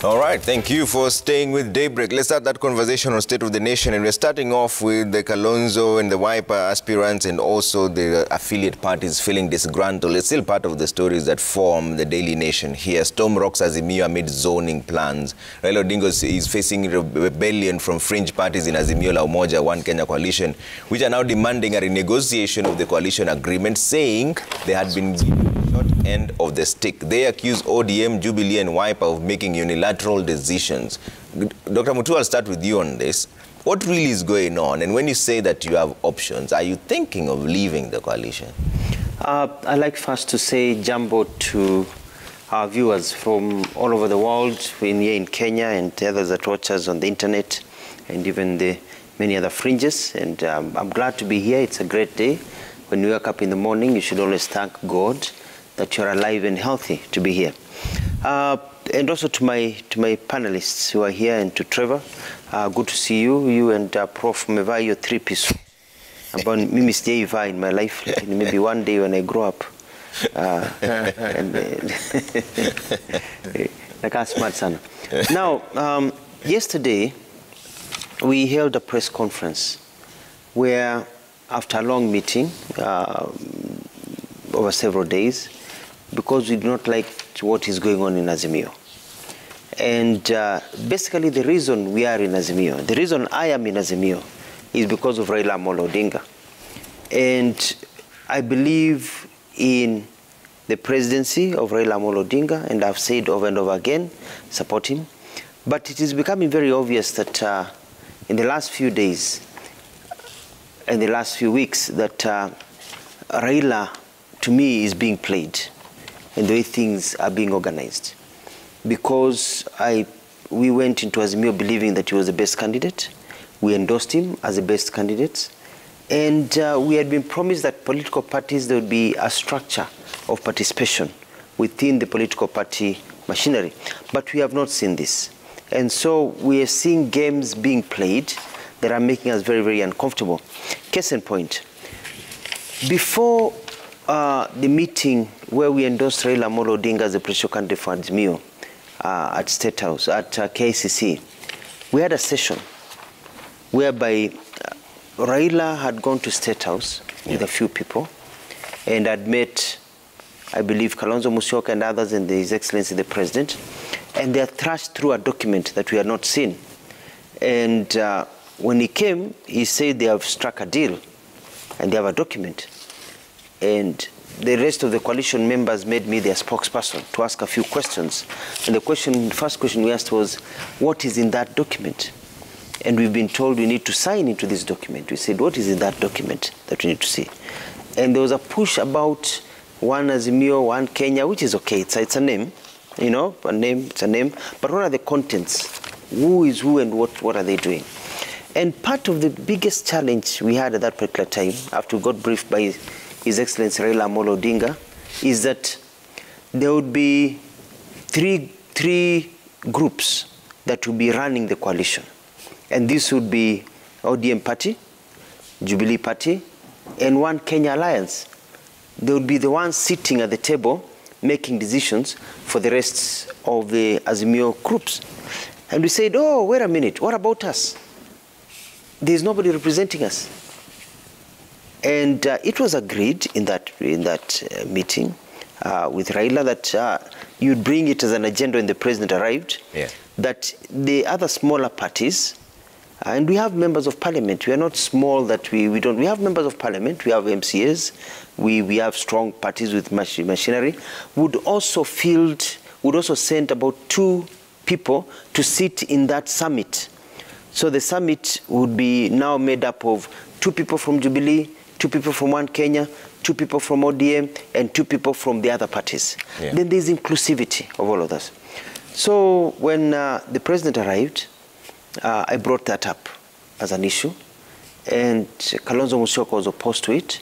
All right, thank you for staying with Daybreak. Let's start that conversation on State of the Nation, and we're starting off with the Kalonzo and the Wiper aspirants and also the affiliate parties feeling disgruntled. It's still part of the stories that form the Daily Nation here. Storm rocks Azimio amid zoning plans. Raila Odinga is facing rebellion from fringe parties in Azimio La Umoja, One Kenya coalition, which are now demanding a renegotiation of the coalition agreement, saying they had been short end of the stick. They accuse ODM, Jubilee and Wiper of making unilateral decisions. Dr. Mutu, I'll start with you on this. What really is going on? And when you say that you have options, are you thinking of leaving the coalition? I'd like first to say jumbo to our viewers from all over the world, here in Kenya and the others that watch us on the internet and even the many other fringes. And I'm glad to be here. It's a great day. When you wake up in the morning, you should always thank God that you're alive and healthy to be here. And also to my panelists who are here, and to Trevor, good to see you. You and Prof. Mevai, your three-piece. About mimi sijaivaa in my life, maybe one day when I grow up. Smart sana. Now, yesterday we held a press conference where, after a long meeting over several days, because we do not like what is going on in Azimio. And basically the reason we are in Azimio, the reason I am in Azimio, is because of Raila Amolo Odinga. And I believe in the presidency of Raila Amolo Odinga, and I've said over and over again, support him. But it is becoming very obvious that in the last few days, in the last few weeks, that Raila, to me, is being played in the way things are being organized. Because we went into Azimio believing that he was the best candidate. We endorsed him as the best candidate. And we had been promised that political parties, there would be a structure of participation within the political party machinery. But we have not seen this. And so we are seeing games being played that are making us very, very uncomfortable. Case in point, before the meeting where we endorsed Raila Amolo Odinga as the presidential candidate for Azimio at State House, at KICC, we had a session whereby Raila had gone to State House with a few people and had met, I believe, Kalonzo Musyoka and others, and His Excellency the President, and they had thrashed through a document that we had not seen. And when he came, he said they have struck a deal and they have a document. And the rest of the coalition members made me their spokesperson to ask a few questions. And the first question we asked was, what is in that document? And we've been told we need to sign into this document. We said, what is in that document that we need to see? And there was a push about One Azimio, One Kenya, which is okay. It's a name, you know, it's a name. But what are the contents? Who is who and what are they doing? And part of the biggest challenge we had at that particular time, after we got briefed by His Excellency Raila Amolo Odinga, is that there would be three groups that would be running the coalition. And this would be ODM Party, Jubilee Party, and One Kenya Alliance. They would be the ones sitting at the table making decisions for the rest of the Azimio groups. And we said, oh, wait a minute, what about us? There's nobody representing us. And it was agreed in that meeting with Raila that you'd bring it as an agenda when the president arrived, that the other smaller parties, and we have members of parliament. We are not small that we don't. We have members of parliament. We have MCAs. We have strong parties with machinery. Would also send about 2 people to sit in that summit. So the summit would be now made up of 2 people from Jubilee, 2 people from One Kenya, 2 people from ODM, and 2 people from the other parties. Then there's inclusivity of all of us. So when the president arrived, I brought that up as an issue, and Kalonzo Musyoka was opposed to it,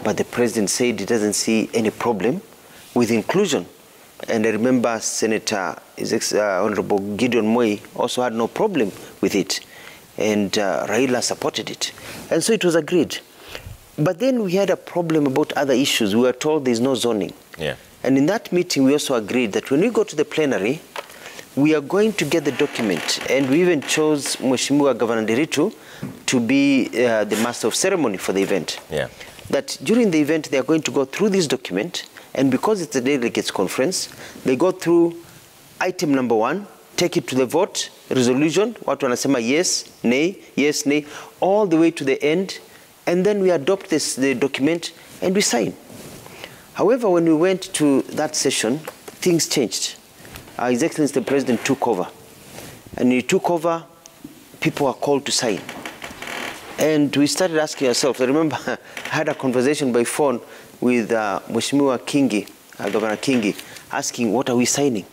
but the president said he doesn't see any problem with inclusion. And I remember Senator Honorable Gideon Moi also had no problem with it, and Raila supported it. And so it was agreed. But then we had a problem about other issues. We were told there's no zoning. And in that meeting, we also agreed that when we go to the plenary, we are going to get the document, and we even chose Mheshimiwa Governor Nderitu to be the master of ceremony for the event. Yeah. That during the event, they are going to go through this document, and because it's a delegates conference, they go through item number 1, take it to the vote, resolution, watu wanasema yes, nay, all the way to the end, and then we adopt the document and we sign. However, when we went to that session, things changed. His Excellency the President took over. And when he took over, people were called to sign. And we started asking ourselves, I remember I had a conversation by phone with Mheshimiwa Kingi, Governor Kingi, asking, what are we signing?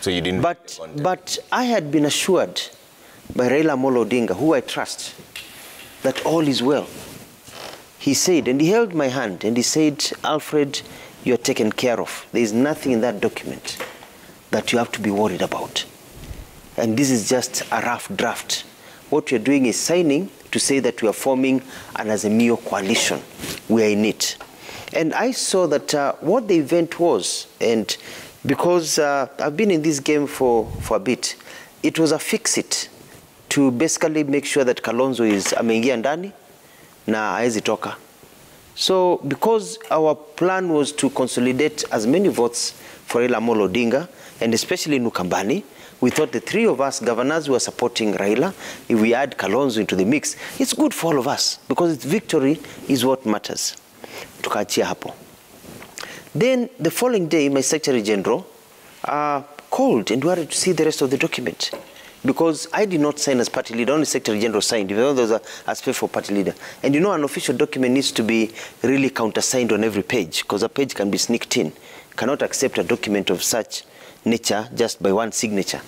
So you didn't... But I had been assured by Raila Amolo Odinga, who I trust, that all is well. He said, and he held my hand, and he said, Alfred, you are taken care of. There is nothing in that document that you have to be worried about. And this is just a rough draft. What we are doing is signing to say that we are forming an Azimio coalition. We are in it. And I saw that what the event was, and because I've been in this game for a bit, it was a fix-it to basically make sure that Kalonzo is ameingia ndani na haezi toka. So because our plan was to consolidate as many votes for Raila Amolo Odinga, and especially in Ukambani, we thought the 3 of us governors were supporting Raila. If we add Kalonzo into the mix, it's good for all of us, because its victory is what matters. Tukaachia hapo. Then the following day, my Secretary General called and wanted to see the rest of the document. Because I did not sign as party leader, only Secretary General signed, even though there was a space for party leader. And you know, an official document needs to be really countersigned on every page, because a page can be sneaked in. Cannot accept a document of such nature just by one signature.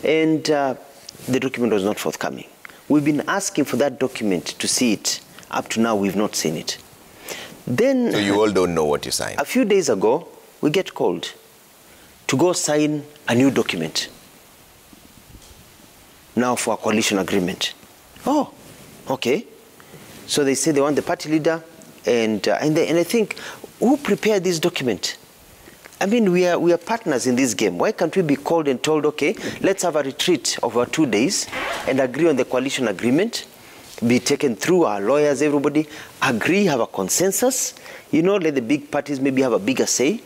And the document was not forthcoming. We've been asking for that document to see it. Up to now, we've not seen it. Then, so you all don't know what you signed? A few days ago, we get called to go sign a new document. Now for a coalition agreement. Oh, okay. So they say they want the party leader, and I think, who prepared this document? I mean, we are partners in this game. Why can't we be called and told, okay, let's have a retreat over 2 days and agree on the coalition agreement, be taken through our lawyers, everybody, agree, have a consensus, you know, let the big parties maybe have a bigger say,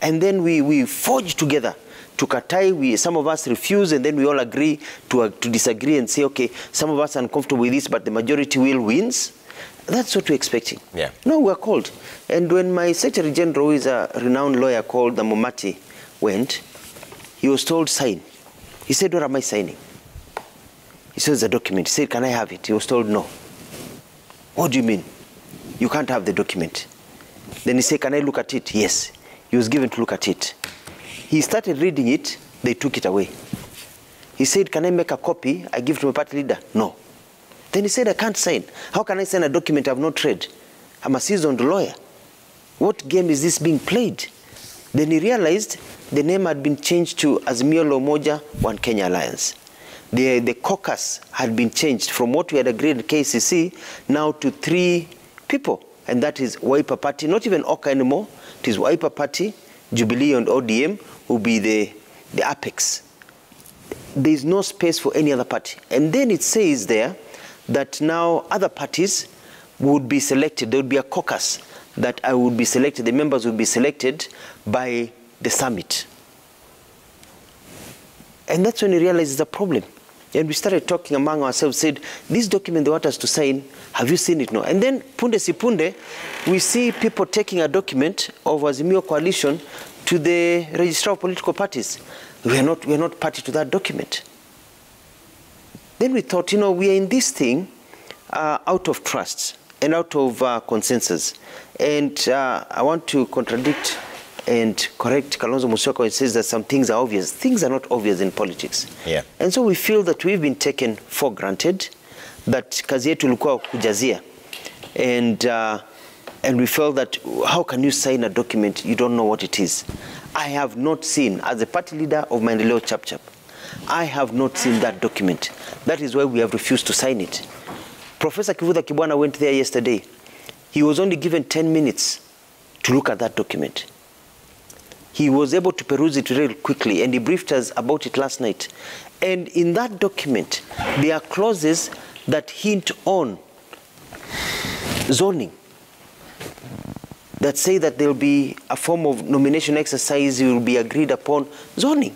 and then we forge together. To Katai, some of us refuse, and then we all agree to disagree and say, okay, some of us are uncomfortable with this, but the majority will wins. That's what we're expecting. Yeah. No, we're called. And when my Secretary General, who is a renowned lawyer called Namomati, went, he was told, sign. He said, what am I signing? He says, the document. He said, can I have it? He was told, no. What do you mean? You can't have the document. Then he said, can I look at it? Yes. He was given to look at it. He started reading it, they took it away. He said, can I make a copy? I give to my party leader? No. Then he said, I can't sign. How can I sign a document I've not read? I'm a seasoned lawyer. What game is this being played? Then he realized the name had been changed to Azimio la Umoja One Kenya Alliance. The caucus had been changed from what we had agreed at KCC now to 3 people. And that is Wiper Party, not even Oka anymore. It is Wiper Party, Jubilee and ODM will be the apex. There is no space for any other party. And then it says there that now other parties would be selected. There would be a caucus that I would be selected. The members would be selected by the summit. And that's when we realized it's a problem. And we started talking among ourselves, said, this document they want us to sign, have you seen it? No. And then, punde si punde, we see people taking a document of Azimio coalition to the registrar of political parties. We are not party to that document. Then we thought, you know, we are in this thing out of trust and out of consensus. And I want to contradict and correct Kalonzo Musyoka when he says that some things are obvious. Things are not obvious in politics. Yeah. And so we feel that we've been taken for granted, that kazi yetu ilikuwa kujazia. And we felt that, how can you sign a document you don't know what it is? I have not seen, as the party leader of Maendeleo Chap, I have not seen that document. That is why we have refused to sign it. Professor Kivuta Kibwana went there yesterday. He was only given 10 minutes to look at that document. He was able to peruse it real quickly, and he briefed us about it last night. And in that document, there are clauses that hint on zoning, that say that there will be a form of nomination exercise will be agreed upon zoning.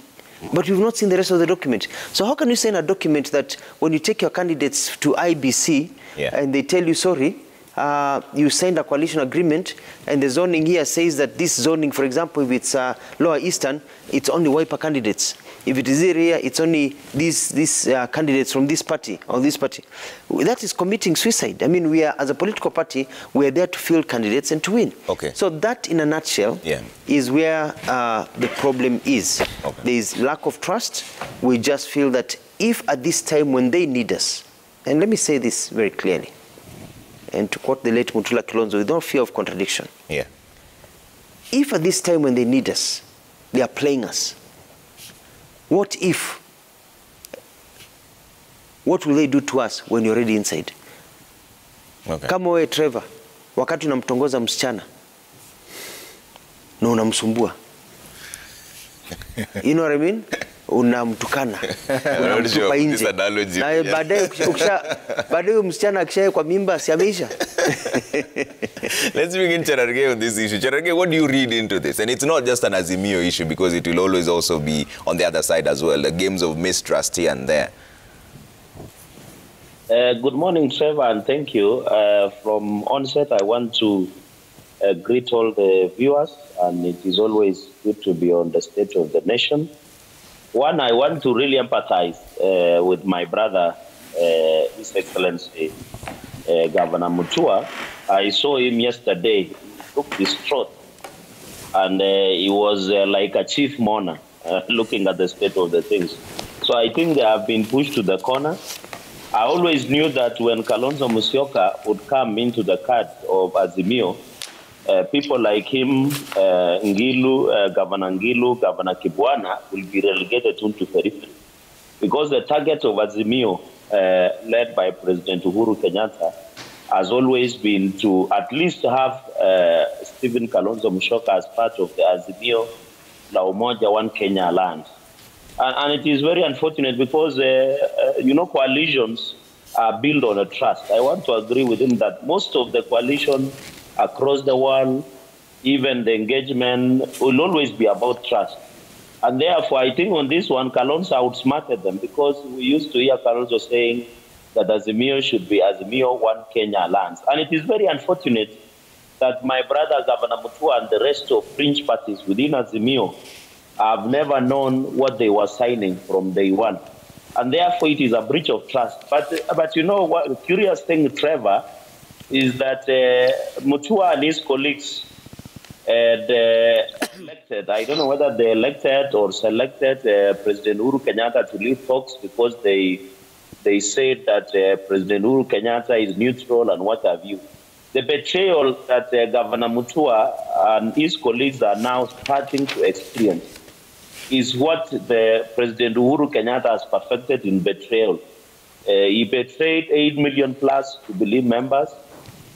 But we've not seen the rest of the document. So how can you say in a document that when you take your candidates to IBC and they tell you, sorry, you signed a coalition agreement and the zoning here says that this zoning, for example, if it's Lower Eastern, it's only Wiper candidates. If it is area, it's only these candidates from this party or this party. That is committing suicide. I mean, we are, as a political party, we are there to field candidates and to win. Okay. So that, in a nutshell, is where the problem is. Okay. There is lack of trust. We just feel that if at this time when they need us, and let me say this very clearly, and to quote the late Mutula Kalonzo, with no fear of contradiction. Yeah. If at this time when they need us, they are playing us, what if? What will they do to us when you're already inside? Okay. Kama wewe Trevor, wakati unamtongoza msichana na unamsumbua. You know what I mean? Unamtukana, unamtupa nje. Na baadaye msichana akishaye kwa mimba si ameisha. Let's begin, Cherargei, on this issue. Cherargei, what do you read into this? And it's not just an Azimio issue, because it will always also be on the other side as well, the games of mistrust here and there. Good morning, Trevor, and thank you. From onset, I want to greet all the viewers, and it is always good to be on the stage of the nation. One, I want to really empathize with my brother, His Excellency Governor Mutua. I saw him yesterday. He looked distraught, and he was like a chief mourner looking at the state of the things. So I think they have been pushed to the corner. I always knew that when Kalonzo Musyoka would come into the card of Azimio, people like him, Ngilu, Governor Ngilu, Governor Kibwana, will be relegated into periphery. Because the target of Azimio, led by President Uhuru Kenyatta, has always been to at least have Stephen Kalonzo Musyoka as part of the Azimio La Umoja One Kenya Alliance. And it is very unfortunate because, you know, coalitions are built on a trust. I want to agree with him that most of the coalition across the world, even the engagement, will always be about trust. And therefore, I think on this one, Kalonzo outsmarted them, because we used to hear Kalonzo saying that Azimio should be Azimio One Kenya Alliance. And it is very unfortunate that my brother, Governor Mutua, and the rest of fringe parties within Azimio have never known what they were signing from day one. And therefore, it is a breach of trust. But you know what, the curious thing, Trevor, is that Mutua and his colleagues had elected, I don't know whether they elected or selected President Uhuru Kenyatta to lead talks, because they said that President Uhuru Kenyatta is neutral and what have you. The betrayal that Governor Mutua and his colleagues are now starting to experience is what the President Uhuru Kenyatta has perfected in betrayal. He betrayed 8 million plus Jubilee members.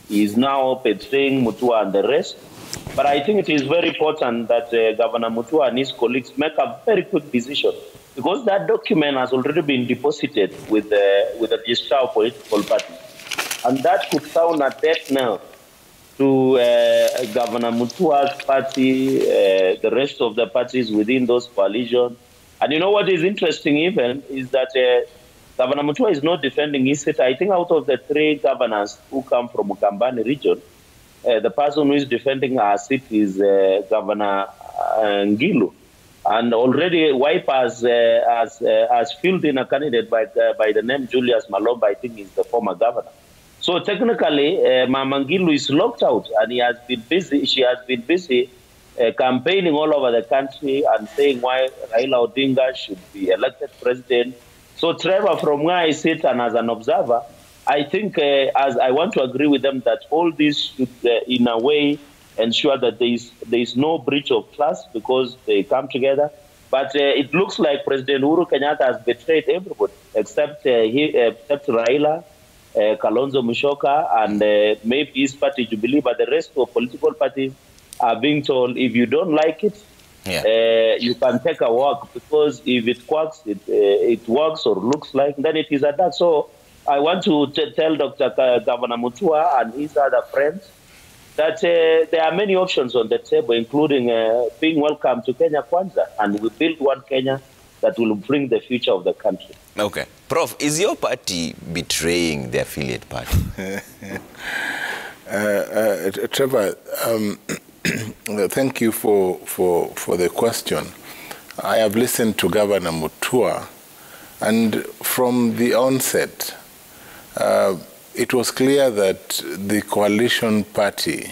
He is now betraying Mutua and the rest. But I think it is very important that Governor Mutua and his colleagues make a very quick decision, because that document has already been deposited with the registrar of political parties. And that could sound a death knell to Governor Mutua's party, the rest of the parties within those coalitions. And you know what is interesting even is that Governor Mutua is not defending his seat. I think out of the 3 governors who come from Ukambani region, the person who is defending our seat is Governor Ngilu. And already Wiper has filled in a candidate by the name Julius Malomba. I think is the former governor. So technically, Mama Ngilu is locked out, and he has been busy. She has been busy campaigning all over the country and saying why Raila Odinga should be elected president. So Trevor, from where I sit and as an observer, I think as I want to agree with them that all this should, in a way, ensure that there is no breach of trust, because they come together. But it looks like President Uhuru Kenyatta has betrayed everybody except Raila, Kalonzo Musyoka, and maybe his party Jubilee. But the rest of political parties are being told, if you don't like it, you can take a walk, because if it works, it works or looks like, then it is a that. So I want to tell Dr. Governor Mutua and his other friends that there are many options on the table, including being welcome to Kenya Kwanza, and we build one Kenya that will bring the future of the country. Okay. Prof, is your party betraying the affiliate party? Trevor, thank you for the question. I have listened to Governor Mutua, and from the onset, it was clear that the coalition party,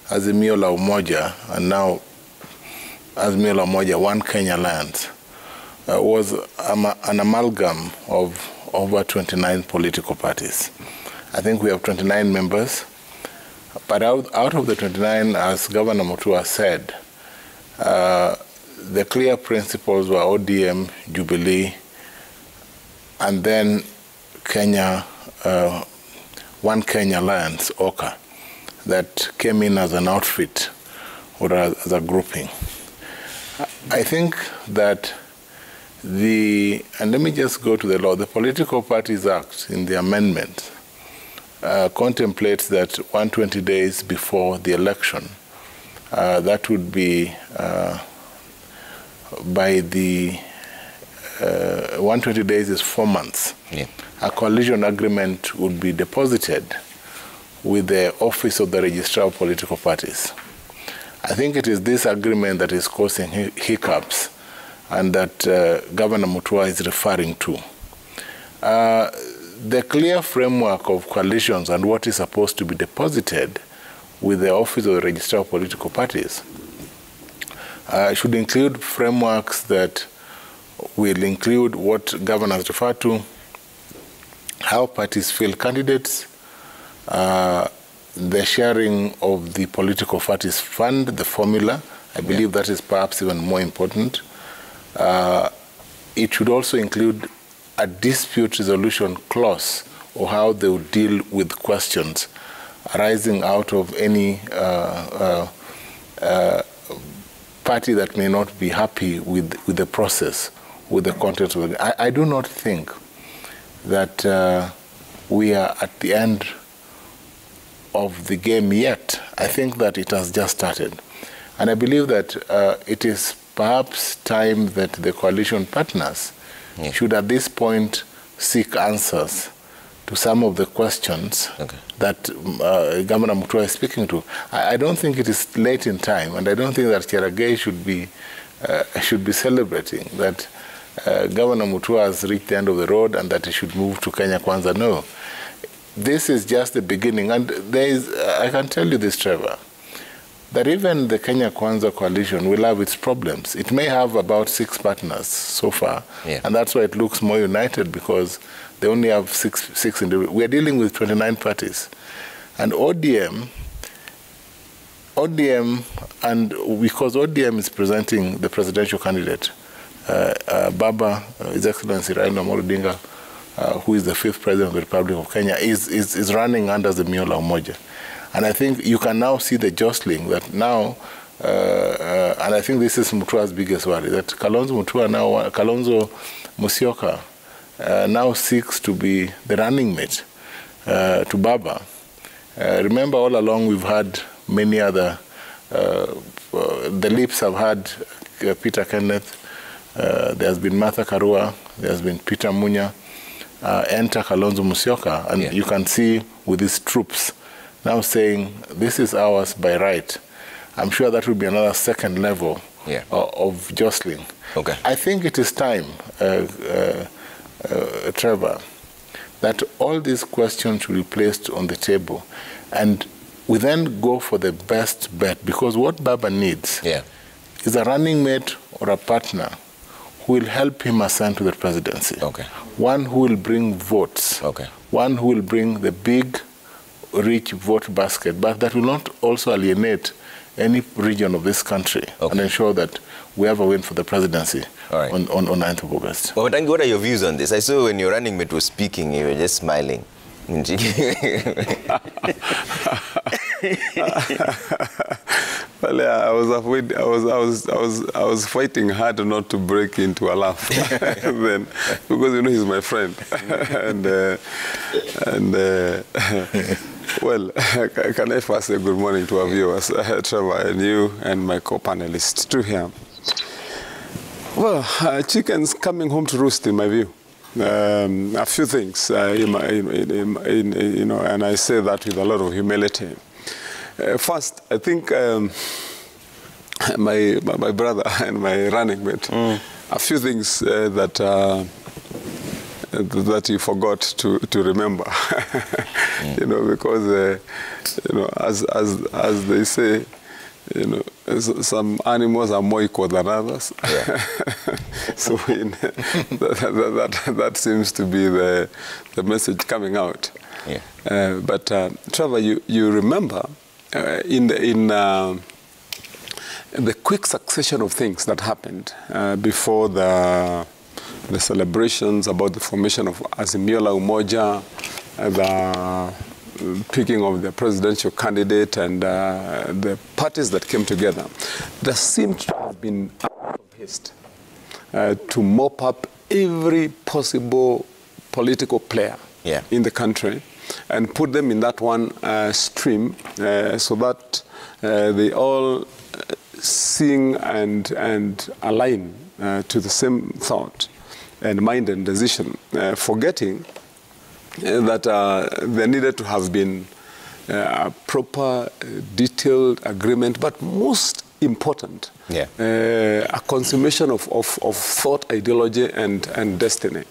Azimio la Umoja, and now Azimio la Umoja, One Kenya Alliance, was an amalgam of over 29 political parties. I think we have 29 members, but out of the 29, as Governor Mutua said, the clear principles were ODM, Jubilee, and then Kenya, One Kenya Alliance, OKA, that came in as an outfit or as a grouping. I think that and let me just go to the law, the Political Parties Act in the amendment contemplates that 120 days before the election, that would be by the 120 days is 4 months. Yeah. A coalition agreement would be deposited with the Office of the Registrar of Political Parties. I think it is this agreement that is causing hiccups and that Governor Mutua is referring to. The clear framework of coalitions and what is supposed to be deposited with the Office of the Registrar of Political Parties should include frameworks that will include what governors refer to, how parties field candidates, the sharing of the political parties fund, the formula. I believe that is perhaps even more important. It should also include a dispute resolution clause, or how they would deal with questions arising out of any party that may not be happy with the process, with the content of it. I do not think that we are at the end of the game yet. I think that it has just started. And I believe that it is perhaps time that the coalition partners should at this point seek answers to some of the questions that Governor Mutua is speaking to. I don't think it is late in time, and I don't think that Cherargei should be celebrating that Governor Mutua has reached the end of the road and that he should move to Kenya Kwanza. No. This is just the beginning. And there is, I can tell you this, Trevor, that even the Kenya Kwanza coalition will have its problems. It may have about 6 partners so far, and that's why it looks more united, because they only have six individuals. We are dealing with 29 parties. And ODM, and because ODM is presenting the presidential candidate, Baba, His Excellency Raila Amolo Odinga, who is the 5th president of the Republic of Kenya, is running under Azimio la Umoja. And I think you can now see the jostling that now, and I think this is Mutua's biggest worry, that Kalonzo Musyoka now seeks to be the running mate to Baba. Remember, all along we've had many other, the Lips have had Peter Kenneth, there's been Martha Karua, there's been Peter Munya, enter Kalonzo Musyoka, and you can see with his troops now saying, this is ours by right. I'm sure that will be another second level of jostling. Okay. I think it is time, Trevor, that all these questions should be placed on the table, and we then go for the best bet, because what Baba needs is a running mate or a partner who will help him ascend to the presidency. Okay. One who will bring votes. Okay. One who will bring the big, rich vote basket, but that will not also alienate any region of this country and ensure that we have a win for the presidency on 9th of August. Well, Tangi, what are your views on this? I saw when your running mate was speaking, you were just smiling. Well, yeah, I was afraid. I was fighting hard not to break into a laugh, then, because you know he's my friend, well, can I first say good morning to our viewers, Trevor, and you, and my co-panelists too here. Well, chickens coming home to roost, in my view. A few things, you know, and I say that with a lot of humility. First, I think my brother and my running mate, a few things that you forgot to remember, you know, because you know, as they say, you know, some animals are more equal than others. Yeah. So that seems to be the message coming out. Yeah. But Trevor, you remember in the quick succession of things that happened before the celebrations about the formation of Azimio la Umoja, the picking of the presidential candidate, and the parties that came together, there seemed to have been a lot of haste to mop up every possible political player in the country and put them in that one stream so that they all sing and align to the same thought and mind and decision, forgetting that there needed to have been a proper, detailed agreement, but most important, a consummation of thought, ideology, and destiny.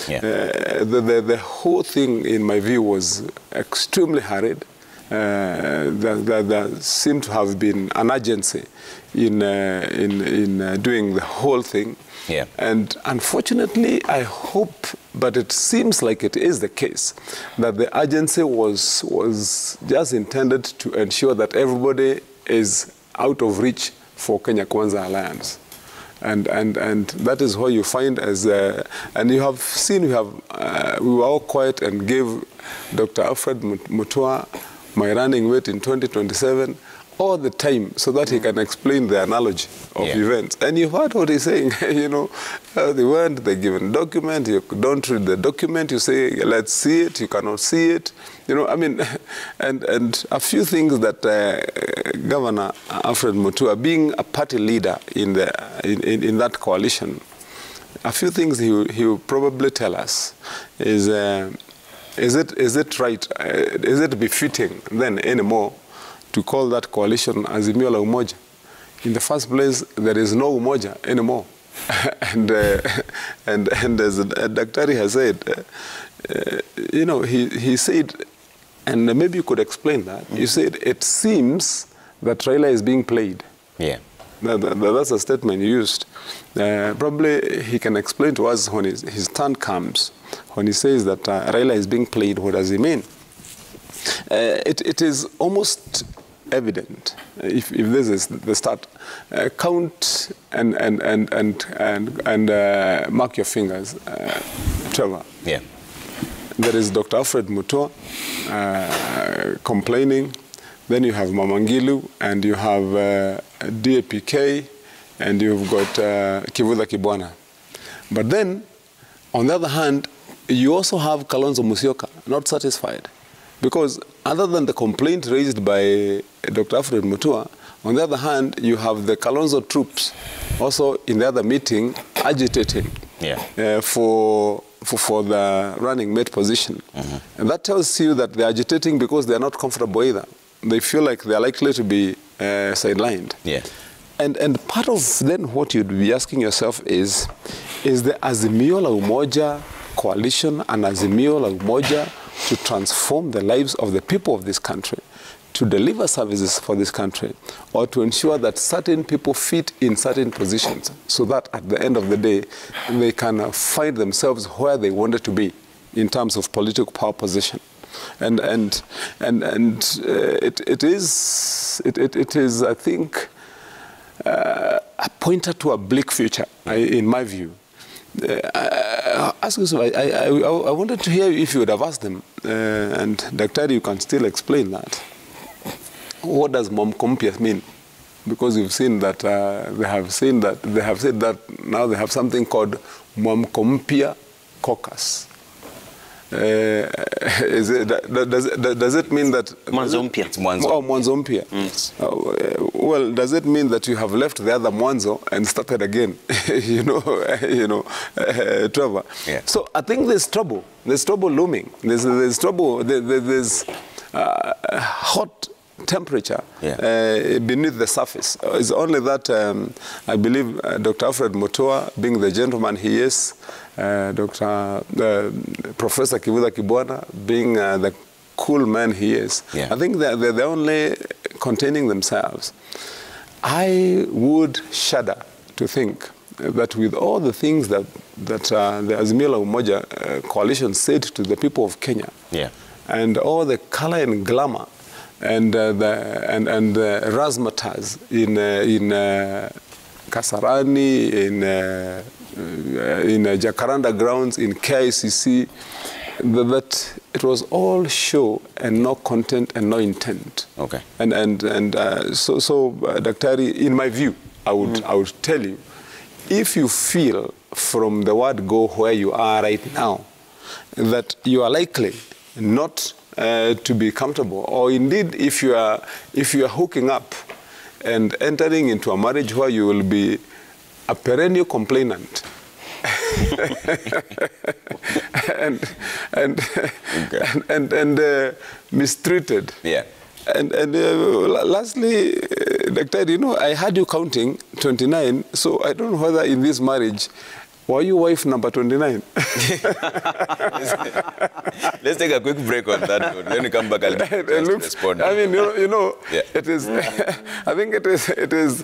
Yeah. The whole thing, in my view, was extremely hurried. There seemed to have been an urgency in doing the whole thing. Yeah. And unfortunately, I hope, but it seems like it is the case, that the urgency was just intended to ensure that everybody is out of reach for Kenya Kwanza Alliance. And that is why you find as, and you have seen, we were all quiet and gave Dr. Alfred Mutua, my running mate in 2027, all the time, so that he can explain the analogy of events. And you've heard what he's saying, you know, they weren't the given document, you don't read the document, you say, let's see it, you cannot see it. You know, I mean, and a few things that Governor Alfred Mutua, being a party leader in that coalition, a few things he will probably tell us is it right, is it befitting then anymore to call that coalition Azimio la Umoja? In the first place, there is no Umoja anymore. and as Daktari has said, you know, he said, and maybe you could explain that, you said it seems that Raila is being played. Yeah. That's a statement you used. Probably he can explain to us when his turn comes, when he says that Raila is being played, what does he mean? It is almost evident, if this is the start, count and mark your fingers, Trevor. Yeah. There is Dr. Alfred Mutua complaining. Then you have Mamangilu, and you have DAPK, and you've got Kivutha Kibwana. But then, on the other hand, you also have Kalonzo Musyoka, not satisfied. Because other than the complaint raised by Dr. Alfred Mutua, on the other hand, you have the Kalonzo troops also in the other meeting agitating for the running mate position. Mm-hmm. And that tells you that they're agitating because they're not comfortable either. They feel like they're likely to be sidelined. Yeah. And part of then what you'd be asking yourself is the Azimio la Umoja coalition and Azimio la Umoja to transform the lives of the people of this country, to deliver services for this country, or to ensure that certain people fit in certain positions so that at the end of the day, they can find themselves where they wanted to be in terms of political power position. And it is, I think, a pointer to a bleak future, in my view. Ask yourself, I wanted to hear if you would have asked them, and Daktari, you can still explain that. What does Momkompias mean? because you've seen that they have said that now they have something called Mwamko Caucus. Does it mean that Mwanzo mpya? Oh, Mwanzo mpya. Well, does it mean that you have left the other Mwanzo and started again? Trevor. Yeah. So I think there's trouble. There's trouble looming. There's trouble. There's hot temperature beneath the surface. It's only that I believe Dr. Alfred Mutua, being the gentleman he is, Professor Kivuza Kibwana, being the cool man he is, I think they're only containing themselves. I would shudder to think that with all the things that the Azimio la Umoja coalition said to the people of Kenya, and all the color and glamour and the razzmatazz in Kasarani, in Jacaranda grounds, in KICC, that it was all show and no content and no intent. Okay. So Daktari, in my view, I would tell you, if you feel from the word go where you are right now, that you are likely not to be comfortable, or indeed if you are hooking up and entering into a marriage where you will be a perennial complainant and mistreated. And lastly, Doctor, I had you counting 29, so I don't know whether in this marriage, were you wife number 29? Let's take a quick break on that note. When we come back, I'll respond. I mean, it is. I think it is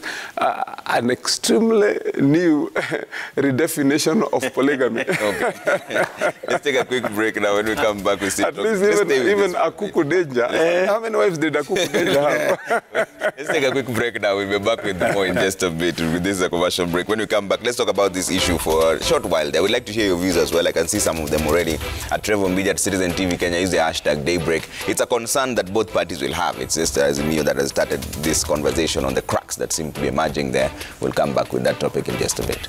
an extremely new redefinition of polygamy. Okay. Let's take a quick break now. When we come back, we see. At least even Akuku Danger. How many wives did Akuku Danger have? Let's take a quick break now. We'll be back with more in just a bit. This is a commercial break. When we come back, let's talk about this issue for a short while. I would like to hear your views as well. I can see some of them already at Trevor Media, at Citizen TV Kenya. Use the hashtag Daybreak. It's a concern that both parties will have. It's just Azimio that has started this conversation on the cracks that seem to be emerging there. We'll come back with that topic in just a bit.